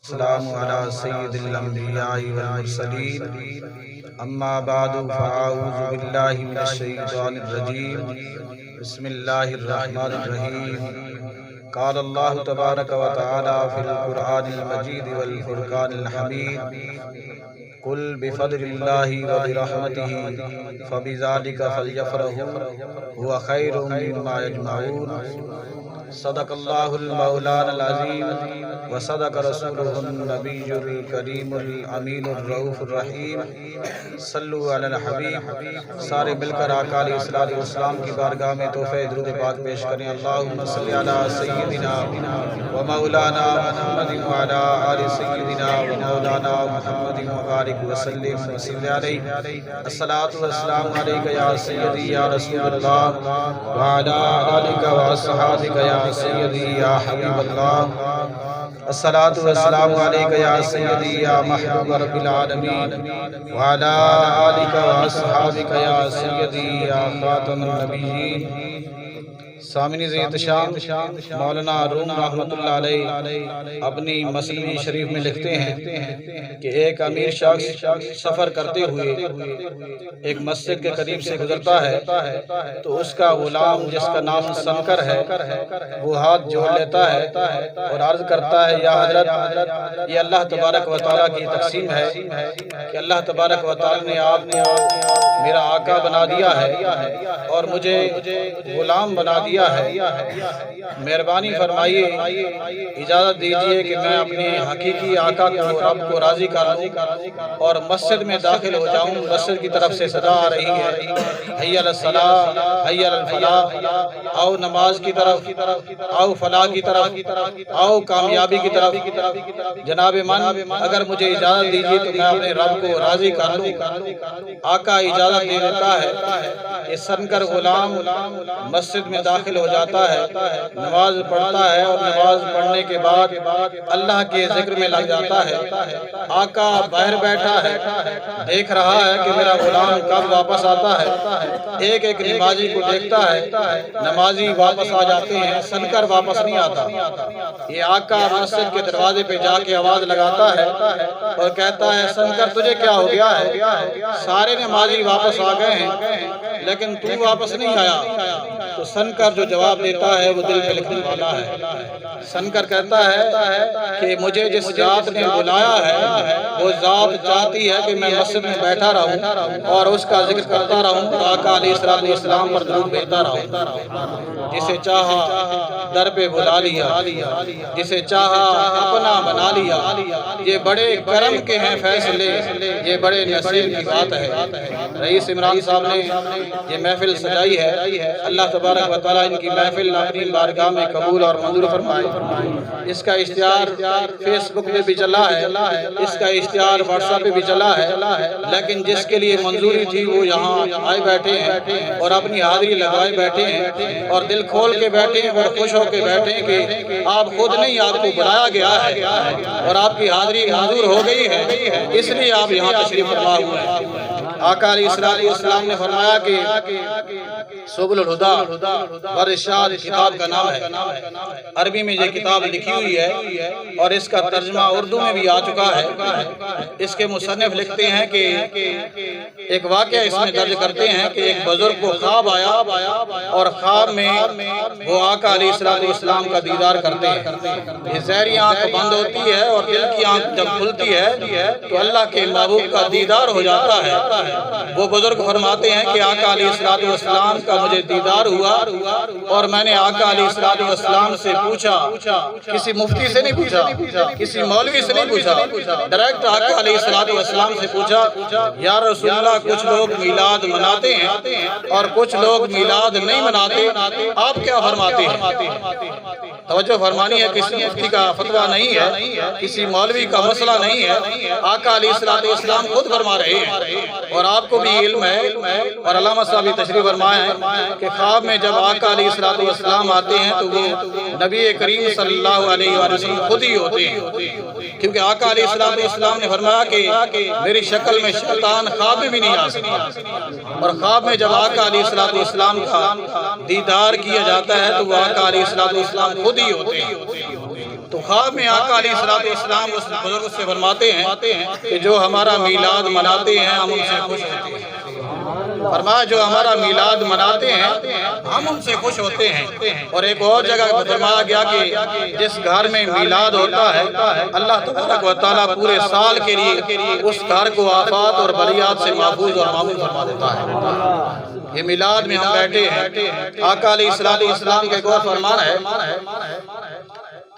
والسلام على سيد الأنبياء والمرسلين أما بعد فأعوذ بالله من الشيطان الرجيم بسم الله الرحمن الرحيم قال الله تبارك وتعالى في القرآن المجيد والفرقان الحميد قل بفضل الله وبرحمته فبذلك فليفرحوا هو خير مما يجمعون صدق اللہ المولانا العظیم وصدق رسولہ النبی الکریم الامین الرؤوف الرحیم صلو علی الحبیب۔ سارے مل کر آقا علیہ الصلوۃ والسلام کی بارگاہ میں تحفہ درود پاک پیش کریں۔ اللہم صلی علی سیدنا و مولانا محمد وعلی آل سیدنا و مولانا محمد مبارک وسلم وصلی علیہ۔ الصلاۃ والسلام علیک یا سیدی یا رسول اللہ وعلی آلک و اصحابک یا سیدی یا حبیب اللہ۔ الصلاۃ والسلام علیک یا سیدی یا محبوب رب العالمین وعلی آلک و اصحابک یا سیدی یا خاتم النبیین۔ سامعین احتشام، مولانا روم رحمۃ اللہ علیہ اپنی مسیح شریف میں لکھتے ہیں کہ ایک امیر شخص سفر کرتے ہوئے ایک مسجد کے قریب سے گزرتا ہے تو اس کا غلام جس کا نام سنکر ہے وہ ہاتھ جوڑ لیتا ہے اور عرض کرتا ہے یا حضرت، یہ اللہ تبارک و تعالیٰ کی تقسیم ہے کہ اللہ تبارک و تعالیٰ نے آپ کو میرا آقا بنا دیا ہے اور مجھے غلام بنا دیا ہے۔ مہربانی فرمائیے، اجازت دیجیے کہ میں اپنے حقیقی آقا کو رب کو راضی کر لوں اور مسجد میں داخل ہو جاؤں۔ مسجد کی طرف سے صدا آ رہی ہے، حی علی الصلاۃ، حی علی الفلاح، آؤ نماز کی طرف، آؤ فلاح کی طرف، آؤ کامیابی کی طرف۔ جناب من، اگر مجھے اجازت دیجیے تو میں اپنے رب کو راضی کر لوں۔ آقا اجازت دے دیتا ہے۔ یہ سنکر غلام مسجد میں داخل ہو جاتا ہے، نماز پڑھتا ہے اور نماز پڑھنے کے بعد اللہ کے ذکر میں لگ جاتا ہے۔ آقا باہر بیٹھا ہے، دیکھ رہا ہے کہ میرا غلام کب واپس آتا ہے۔ ایک ایک نمازی کو دیکھتا ہے، نمازی واپس آ جاتے ہیں، سنکر واپس نہیں آتا۔ یہ آقا مسجد کے دروازے پہ جا کے آواز لگاتا ہے اور کہتا ہے سنکر تجھے کیا ہو گیا ہے؟ سارے نمازی واپس آ گئے ہیں لیکن تو واپس نہیں آیا۔ تو سنکر جو جواب دیتا ہے وہ دل پہ لکھنے والا ہے۔ سنکر کہتا ہے کہ مجھے جس ذات نے بلایا ہے وہ ذات چاہتی ہے کہ میں مسجد میں بیٹھا رہوں اور اس کا ذکر کرتا رہوں، آقا علیہ السلام پر درود بھیجتا رہوں۔ جسے چاہا در پہ بلا لیا، جسے چاہا اپنا بنا لیا۔ یہ بڑے کرم کے ہیں فیصلے، یہ بڑے نصیب کی بات ہے۔ رئیس عمران صاحب نے یہ محفل سجائی ہے، اللہ تبارک و تعالیٰ ان کی محفل اپنی بارگاہ میں قبول اور منظور فرمائے۔ اس کا اشتہار فیس بک پہ بھی چلا ہے، اس کا اشتہار واٹس ایپ پہ بھی چلا ہے، لیکن جس کے لیے منظوری تھی وہ یہاں آئے بیٹھے ہیں اور اپنی حاضری لگائے بیٹھے ہیں اور دل کھول کے بیٹھے ہیں اور خوش ہو کے بیٹھے ہیں کہ آپ خود نہیں، آپ کو بلایا گیا ہے اور آپ کی حاضری منظور ہو گئی ہے، اس لیے آپ یہاں تشریف فرما ہوئے ہیں۔ آقا علیہ السلام نے فرمایا کہ سبل الہدی والرشاد کتاب کا نام ہے۔ عربی میں یہ کتاب لکھی ہوئی ہے اور اس کا ترجمہ اردو میں بھی آ چکا ہے۔ اس کے مصنف لکھتے ہیں کہ ایک واقعہ اس میں درج کرتے ہیں کہ ایک بزرگ کو خواب آیا اور خواب میں وہ آقا علیہ السلام کا دیدار کرتے ہیں۔ یہ ظاہری آنکھ بند ہوتی ہے اور دل کی آنکھ جب کھلتی ہے تو اللہ کے محبوب کا دیدار ہو جاتا ہے۔ وہ بزرگ فرماتے ہیں کہ آقا علیہ السلام کا مجھے دیدار ہوا اور میں نے آقا علیہ السلام سے پوچھا، کسی مفتی سے نہیں پوچھا، کسی مولوی سے نہیں پوچھا، ڈائریکٹ آقا علیہ السلام سے پوچھا یا رسول اللہ کچھ لوگ میلاد مناتے ہیں اور کچھ لوگ میلاد نہیں مناتے، آپ کیا فرماتے ہیں؟ توجہ فرمانی ہے، کسی مفتی کا فتویٰ نہیں ہے، کسی مولوی کا مسئلہ نہیں ہے، آقا علیہ السلام خود فرما رہے ہیں اور آپ کو بھی علم ہے اور علامہ صاحب بھی تشریف فرمائے ہیں کہ خواب میں جب آقا علیہ السلام آتے ہیں تو وہ نبی کریم صلی اللہ علیہ وسلم خود ہی ہوتے ہیں، کیونکہ آقا علیہ السلام نے فرمایا کہ میری شکل میں شیطان خواب میں بھی نہیں آ سکتا، اور خواب میں جب آقا علیہ السلام کا دیدار کیا جاتا ہے تو وہ آقا علیہ السلام خود ہی ہوتے ہیں۔ تو خواب میں آقا علیہ السلام اس بزرگ سے فرماتے ہیں کہ جو ہمارا میلاد مناتے ہیں ہم ان سے خوش ہوتے ہیں۔ فرمایا جو ہمارا میلاد مناتے ہیں ہم ان سے خوش ہوتے ہیں۔ اور ایک اور جگہ فرمایا گیا کہ جس گھر میں میلاد ہوتا ہے اللہ تبارک و تعالیٰ پورے سال کے لیے اس گھر کو آفات اور بلیات سے محفوظ اور معمول فرما دیتا ہے۔ یہ میلاد میں ہم بیٹھے ہیں، آقا علیہ السلام کا ایک اور فرمان ہے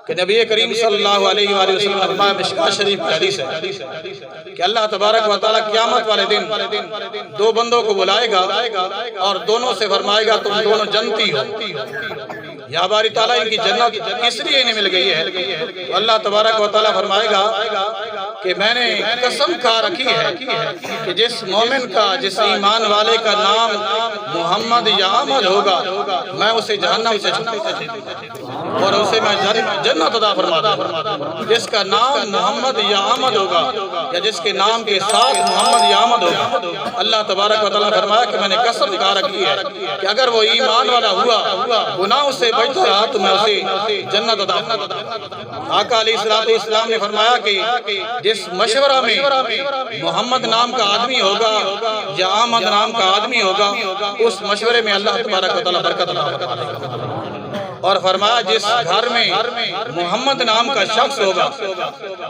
کہ نبی کریم صلی اللہ علیہ وآلہ وسلم نے فرمایا، مشکاۃ شریف کی حدیث ہے کہ اللہ تبارک و تعالیٰ قیامت والے دن دو بندوں کو بلائے گا اور دونوں سے فرمائے گا تم دونوں جنتی ہو۔ یا باری تعالیٰ ان کی جنت کس لیے انہیں مل گئی ہے؟ اللہ تبارک و تعالیٰ فرمائے گا کہ میں نے قسم کھا رکھی ہے کہ جس مومن کا، جس ایمان والے کا نام محمد یا احمد ہوگا میں اسے جہنم سے چھڑاؤں اور اسے میں جنت عطا فرما دوں۔ جس کا نام محمد یا احمد ہوگا یا جس کے نام کے ساتھ محمد یا احمد ہوگا، اللہ تبارک و تعالیٰ نے فرمایا کہ میں نے قسم کھا رکھی ہے کہ اگر وہ ایمان والا ہوا، گناہوں سے بچتا رہا تو میں اسے جنت عطا فرما دوں۔ آقا علیہ السلام نے فرمایا کہ جس مشورہ میں محمد نام کا آدمی ہوگا یا احمد نام کا آدمی ہوگا اس مشورے میں اللہ تبارک و تعالیٰ برکت عطا فرما دے گا۔ اور فرمایا جس گھر میں محمد نام کا شخص ہوگا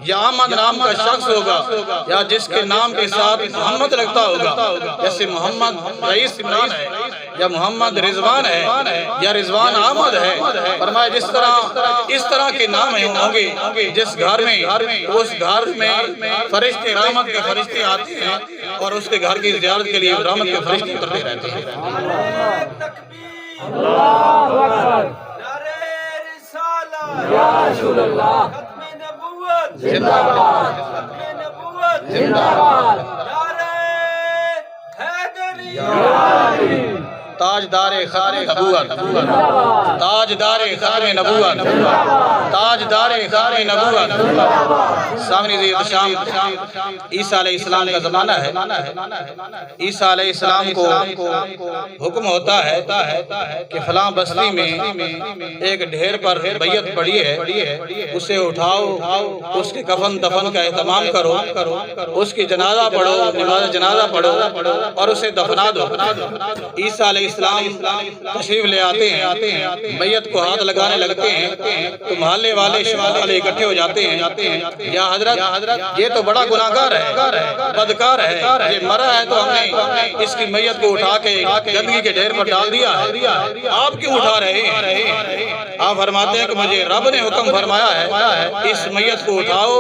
یا احمد نام کا شخص ہوگا یا جس کے نام کے ساتھ محمد لگتا ہوگا، جیسے محمد رئیس عمران ہے یا محمد رضوان ہے یا رضوان احمد ہے، فرمایا اس طرح کے نام ہوں گے جس گھر میں اس گھر میں فرشتے رحمت کے فرشتے آتے ہیں اور اس کے گھر کی زیارت کے لیے رحمت کے فرشتے اترتے رہتے ہیں۔ یا رسول اللہ، ختم نبوت زندہ باد، ختم نبوت زندہ باد، نعرہ حیدری، تاجدار ختم نبوت، تاجدار ختم نبوت، تاجدار ختم نبوت۔ سامنے زیر شام عیسیٰ علیہ السلام کا زمانہ ہے۔ عیسیٰ علیہ السلام کو حکم ہوتا ہے کہ فلاں بستی میں ایک ڈھیر پر بیعت پڑی ہے، اسے اٹھاؤ، اس کے کفن دفن کا اہتمام کرو، اس کی جنازہ پڑھو، نماز جنازہ پڑھو اور اسے دفنا دو۔ عیسیٰ علیہ السلام تشریف لے آتے ہیں، بیعت کو ہاتھ لگانے لگتے ہیں تو محلے والے شمال والے اکٹھے ہو جاتے ہیں، یا حضرت یہ تو بڑا گناہگار ہے، بدکار ہے، یہ مرا ہے تو ہم نے اس کی میت کو اٹھا کے گندگی کے ڈھیر پر ڈال دیا ہے، آپ کیوں اٹھا رہے ہیں؟ آپ فرماتے ہیں کہ مجھے رب نے حکم فرمایا ہے اس میت کو اٹھاؤ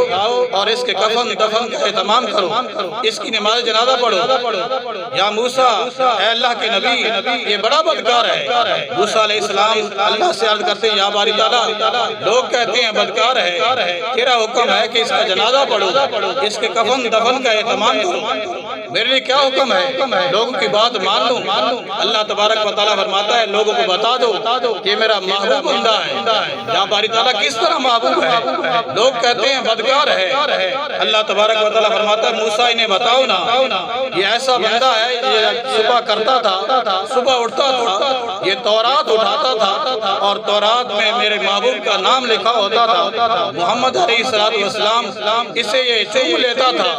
اور اس کے کفن دفن کا اہتمام کرو، اس کی نماز جنازہ پڑھو۔ یا موسیٰ، اے اللہ کے نبی یہ بڑا بدکار ہے۔ موسیٰ علیہ السلام اللہ سے عرض کرتے ہیں یا باری تعالیٰ لوگ کہتے ہیں بدکار ہے، تیرا حکم ہے کہ اس کا جنازہ پڑھو، اس کے کفن دفن کا اہتمام کرو، میرے لیے کیا حکم ہے؟ لوگوں کی بات مان لوں؟ اللہ تبارک و تعالیٰ فرماتا ہے لوگوں کو بتا دو کہ میرا محبوب بندہ ہے۔ یا باری تعالیٰ کس طرح محبوب ہے؟ لوگ کہتے ہیں بدکار ہے، اللہ تبارک و تعالیٰ فرماتا ہے موسیٰ انہیں بتاؤ نا، یہ ایسا بندہ ہے یہ صبح کرتا تھا، صبح اٹھتا تھا، یہ تورات اٹھاتا تھا اور تورات میں میرے محبوب کا نام لکھا ہوتا تھا، محمد علیہ السلام اسے یہ چوم لیتا تھا،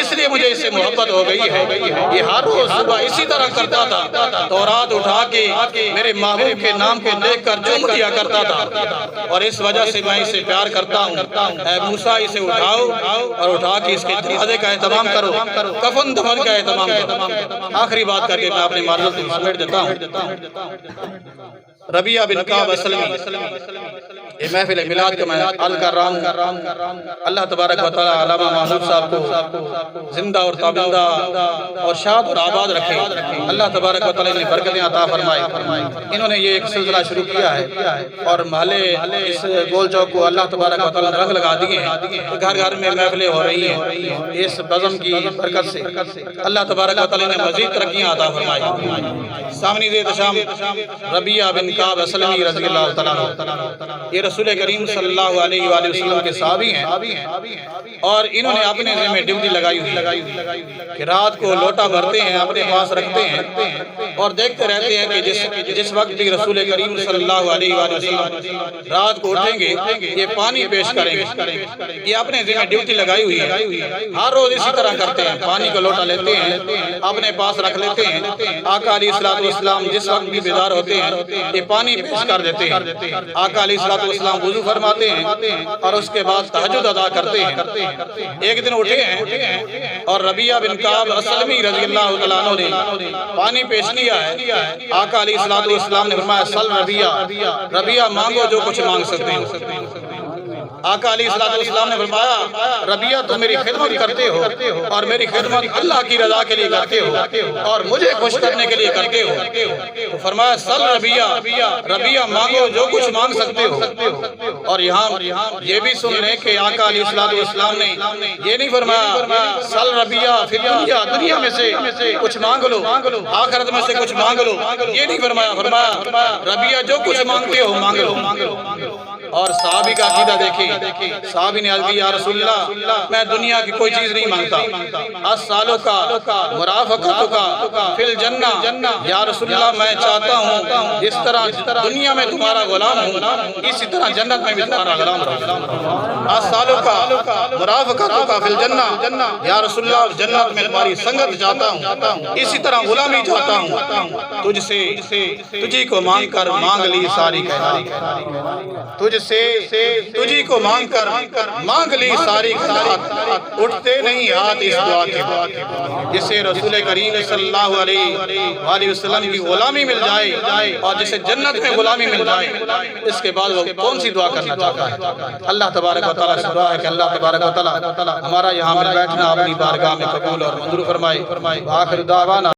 اس لیے مجھے اس سے محبت ہو گئی ہے۔ یہ ہر روز صبح اسی طرح کرتا تھا، تورات اٹھا کے میرے محبوب کے نام کو دیکھ کر چوم دیا کرتا تھا اور اس وجہ سے میں اسے پیار کرتا ہوں۔ اے موسیٰ اسے اٹھاؤ اور اٹھا کے اس کے جنازے کا اہتمام کرو، کفن دفن کا اہتمام کرو۔ آخری بات کر کے میں اپنے معرض کو سمیٹ دیتا ہوں۔ ربیعہ بن کعب اسلمی، یہ محفل میلاد کا میں عرض کر رہا ہوں، اللہ تبارک و تعالی علامہ محمود صاحب کو زندہ اور تابندہ اور شاد اور آباد رکھے، اللہ تبارک و تعالی نے برکتیں عطا فرمائے۔ انہوں نے یہ ایک سلسلہ شروع کیا ہے اور محلے اس گول چوک کو اللہ تبارک و تعالی نے رنگ لگا دیے ہیں، گھر گھر میں محفلیں ہو رہی ہیں اس بزم کی برکت سے، اللہ تبارک و تعالی نے مزید ترقیاں عطا فرمائی۔ سامنے زیر شام ربیعہ بن کعب اسلمی رضی اللہ تعالیٰ عنہ، یہ رسول کریم صلی اللہ علیہ وآلہ وسلم کے صحابی ہیں اور انہوں نے اپنے ذمہ ڈیوٹی لگائی ہوئی کہ رات کو لوٹا بھرتے ہیں اپنے پاس رکھتے ہیں اور دیکھتے رہتے ہیں کہ جس وقت بھی رسول کریم صلی اللہ علیہ وآلہ وسلم رات کو اٹھیں گے یہ پانی پیش کریں گے. یہ اپنے ذمہ ڈیوٹی لگائی ہوئی ہے. ہر روز اسی طرح کرتے ہیں. پانی کا لوٹا لیتے ہیں اپنے پاس رکھ لیتے ہیں. آقا علیہ السلام جس وقت بھی بیدار ہوتے ہیں یہ پانی پیش کر دیتے ہیں. آقا علیہ السلام وضو فرماتے ہیں اور اس کے بعد تہجد ادا کرتے ہیں. ایک دن اٹھے ہیں اور ربیہ بن کعب اسلمی رضی اللہ تعالیٰ عنہ نے پانی پیش کیا ہے. آقا علیہ السلام نے فرمایا سل ربیہ مانگو جو کچھ مانگ سکتے ہیں. آقا علیہ السلام نے فرمایا ربیہ تم میری خدمت کرتے ہو اور میری خدمت اللہ کی رضا کے لیے کرتے ہو اور مجھے خوش کرنے کے لیے کرتے ہو. تو فرمایا سل ربیہ مانگو جو کچھ مانگ سکتے ہو. اور یہاں یہ بھی سن لیں کہ آقا علیہ السلام نے یہ نہیں فرمایا سل ربیہ فی دنیا میں سے کچھ مانگ لو آخرت میں سے کچھ مانگ لو. یہ نہیں فرمایا ربیہ جو کچھ مانگتے ہو مانگ لو. اور صحابی کا عقیدہ دیکھیں. صحابی نے عرض کیا یا رسول اللہ میں دنیا کی کوئی چیز نہیں مانگتا. السالو کا مرافقتو کا فی الجنہ. یا رسول اللہ میں چاہتا ہوں جس طرح دنیا میں تمہارا غلام ہوں اسی طرح جنت میں بھی تمہارا غلام رہوں. السالو کا مرافقتو کا فی الجنہ. یا رسول اللہ جنت میں تمہاری سنگت چاہتا ہوں اسی طرح غلامی چاہتا ہوں. تجھ سے تجھی کو مانگ کر مانگ لی ساری کائنات. تجھی کو مانگ کر مانگ لی ساری کائنات. اٹھتے نہیں ہاتھ اس دعا کے بعد. جسے رسول کریم صلی اللہ علیہ وآلہ وسلم کی غلامی مل جائے اور جسے جنت میں غلامی مل جائے اس کے بعد وہ کون سی دعا کرنا چاہتا ہے. اللہ تبارک و تعالیٰ سے دعا ہے کہ اللہ تبارک و تعالیٰ ہمارا یہاں مل بیٹھنا اپنی بارگاہ میں قبول اور منظور فرمائے. آخر دعوانا